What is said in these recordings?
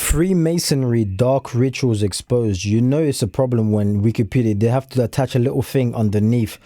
Freemasonry dark rituals exposed. You know it's a problem when Wikipedia, they have to attach a little thing underneath.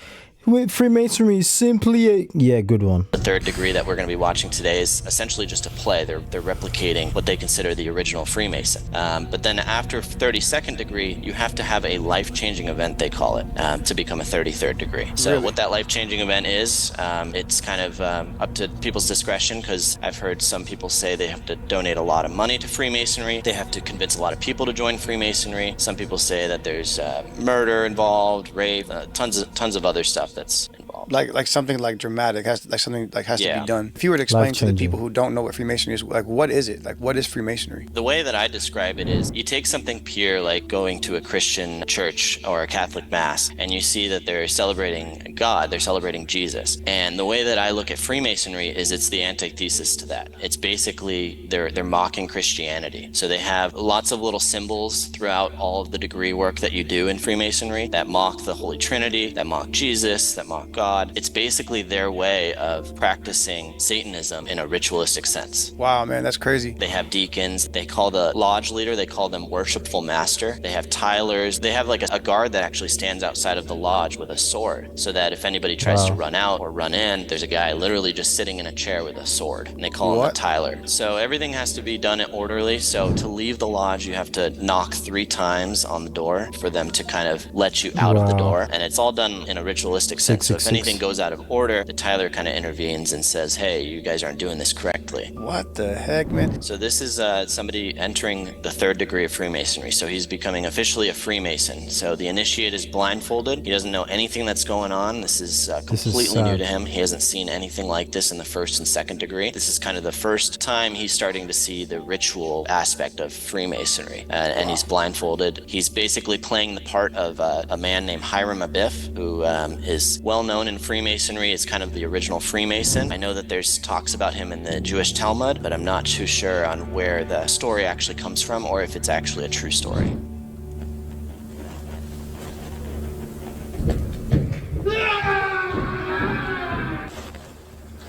Freemasonry is simply a... Yeah, good one. The third degree that we're going to be watching today is essentially just a play. They're replicating what they consider the original Freemason. But then after 32nd degree, you have to have a life-changing event, they call it, to become a 33rd degree. So Really? what that life-changing event is, it's kind of up to people's discretion, because I've heard some people say they have to donate a lot of money to Freemasonry. They have to convince a lot of people to join Freemasonry. Some people say that there's murder involved, rape, tons of other stuff that's involved. Like something like dramatic, has to be done. If you were to explain to the people who don't know what Freemasonry is, like what is it? Like what is Freemasonry? The way that I describe it is you take something pure like going to a Christian church or a Catholic mass, and you see that they're celebrating God, they're celebrating Jesus. And the way that I look at Freemasonry is it's the antithesis to that. It's basically they're mocking Christianity. So they have lots of little symbols throughout all of the degree work that you do in Freemasonry that mock the Holy Trinity, that mock Jesus, that mock God. It's basically their way of practicing Satanism in a ritualistic sense. Wow, man, that's crazy. They have deacons. They call the lodge leader, they call them worshipful master. They have tilers. They have like a guard that actually stands outside of the lodge with a sword, so that if anybody tries to run out or run in, there's a guy literally just sitting in a chair with a sword, and they call him a tiler. So everything has to be done orderly. So to leave the lodge, you have to knock 3 times on the door for them to kind of let you out of the door. And it's all done in a ritualistic sense. So if anything goes out of order, the tiler kind of intervenes and says, hey, you guys aren't doing this correctly. What the heck, man? So this is somebody entering the 3rd degree of Freemasonry. So he's becoming officially a Freemason. So the initiate is blindfolded. He doesn't know anything that's going on. This is completely new to him. He hasn't seen anything like this in the 1st and 2nd degree. This is kind of the first time he's starting to see the ritual aspect of Freemasonry. And he's blindfolded. He's basically playing the part of a man named Hiram Abiff, who is well known in Freemasonry. It's kind of the original Freemason. I know that there's talks about him in the Jewish Talmud, but I'm not too sure on where the story actually comes from or if it's actually a true story.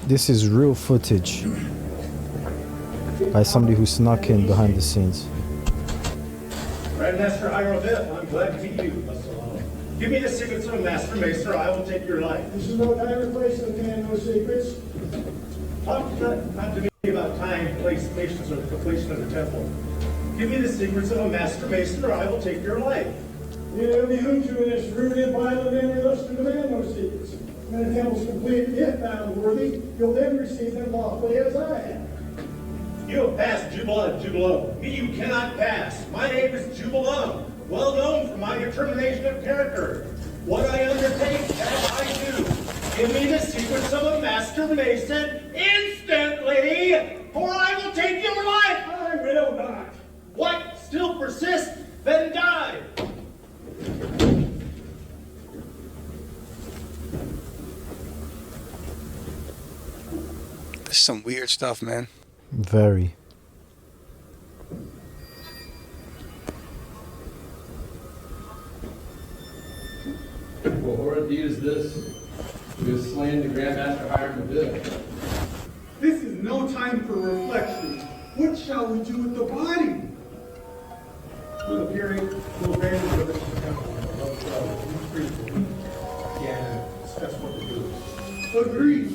This is real footage by somebody who snuck in behind the scenes. Grand Master Hiram Abiff, I'm glad to meet you. Give me the secrets of a Master Mason, or I will take your life. This is no time or place to command no secrets. Talk not to me about time, place, patience, or the completion of the temple. Give me the secrets of a Master Mason, or I will take your life. It behooves you in this rude and violent manner thus to demand no secrets. When the temple's complete, if found worthy, you'll then receive them lawfully as I have. You have passed Jubilum. Me you cannot pass. My name is Jubilum, well known for my determination of character. What I undertake, that I do. Give me the secrets of a Master Mason instantly, or I will take your life. I will not. What? Still persist? Then die. This is some weird stuff, man. Very. What horrid deed is this? You have slain the Grand Master Hiram Abiff. This is no time for reflection. What shall we do with the body? We'll abandon the rest of the temple and discuss what to do. Agreed.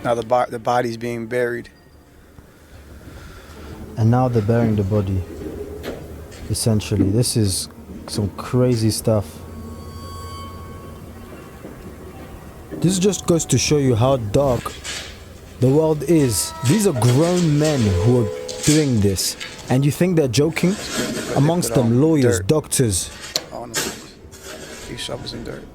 Now the body's being buried. And now they're burying the body. Essentially, this is some crazy stuff. This just goes to show you how dark the world is. These are grown men who are doing this. And you think they're joking? Amongst them, lawyers, doctors. Oh no. He shovels in dirt.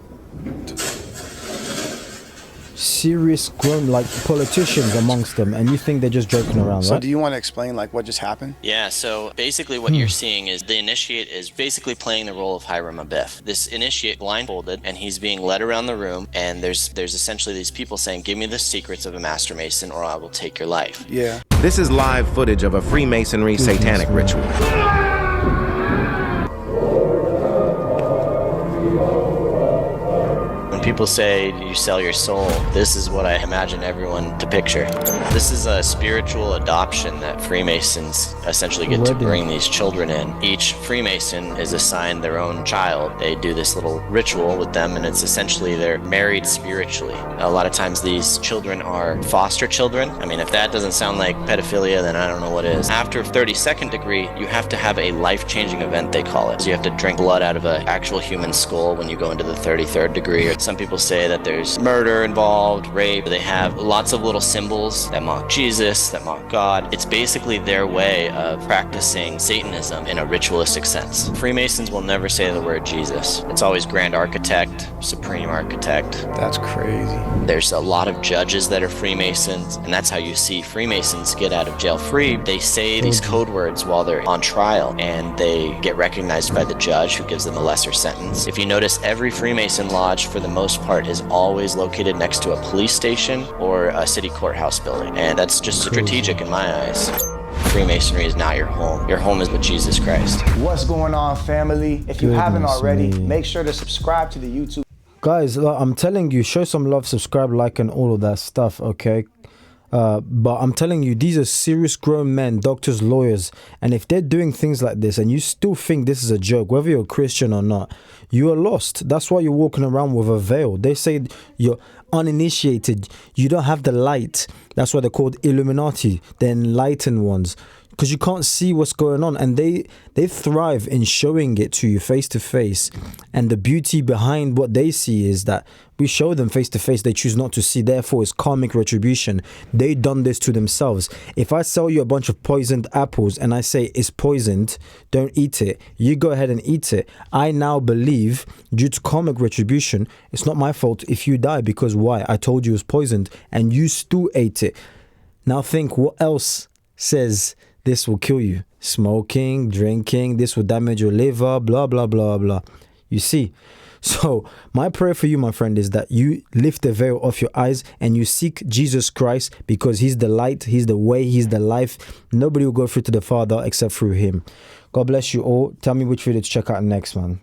Serious grown, like politicians amongst them, and you think they're just joking around, So right? do you want to explain like what just happened? Yeah, so basically what you're seeing is the initiate is basically playing the role of Hiram Abiff. This initiate blindfolded, and he's being led around the room, and there's essentially these people saying, give me the secrets of a Master Mason or I will take your life. Yeah. This is live footage of a Freemasonry satanic ritual. people say you sell your soul, this is what I imagine everyone to picture. This is a spiritual adoption that Freemasons essentially get to bring these children in. Each Freemason is assigned their own child. They do this little ritual with them, and it's essentially they're married spiritually. A lot of times these children are foster children. I mean, if that doesn't sound like pedophilia, then I don't know what is. After 32nd degree, you have to have a life-changing event, they call it. So you have to drink blood out of an actual human skull when you go into the 33rd degree. Some people say that there's murder involved, rape. They have lots of little symbols that mock Jesus, that mock God. It's basically their way of practicing Satanism in a ritualistic sense. Freemasons will never say the word Jesus. It's always Grand Architect, Supreme Architect. That's crazy. There's a lot of judges that are Freemasons, and that's how you see Freemasons get out of jail free. They say these code words while they're on trial, and they get recognized by the judge, who gives them a lesser sentence. If you notice, every Freemason lodge, for the most part, is always located next to a police station or a city courthouse building, and that's just strategic in my eyes. Freemasonry is not your home. Your home is with Jesus Christ. What's going on, family? If you haven't already, make sure to subscribe to the YouTube. Guys, I'm telling you, show some love, subscribe, like, and all of that stuff, okay? But I'm telling you, these are serious grown men, doctors, lawyers, and if they're doing things like this and you still think this is a joke, whether you're a Christian or not, you are lost. That's why you're walking around with a veil. They say you're uninitiated, you don't have the light. That's why they're called Illuminati, the enlightened ones, because you can't see what's going on, and they thrive in showing it to you face to face. And the beauty behind what they see is that we show them face to face, they choose not to see, therefore it's karmic retribution. They done this to themselves. If I sell you a bunch of poisoned apples and I say it's poisoned, don't eat it, you go ahead and eat it, I now believe, due to karmic retribution, it's not my fault if you die, because why? I told you it's poisoned and you still ate it. Now think, what else says this will kill you? Smoking, drinking, this will damage your liver, blah, blah, blah, blah. You see? So my prayer for you, my friend, is that you lift the veil off your eyes and you seek Jesus Christ, because he's the light, he's the way, he's the life. Nobody will go through to the Father except through him. God bless you all. Tell me which video to check out next, man.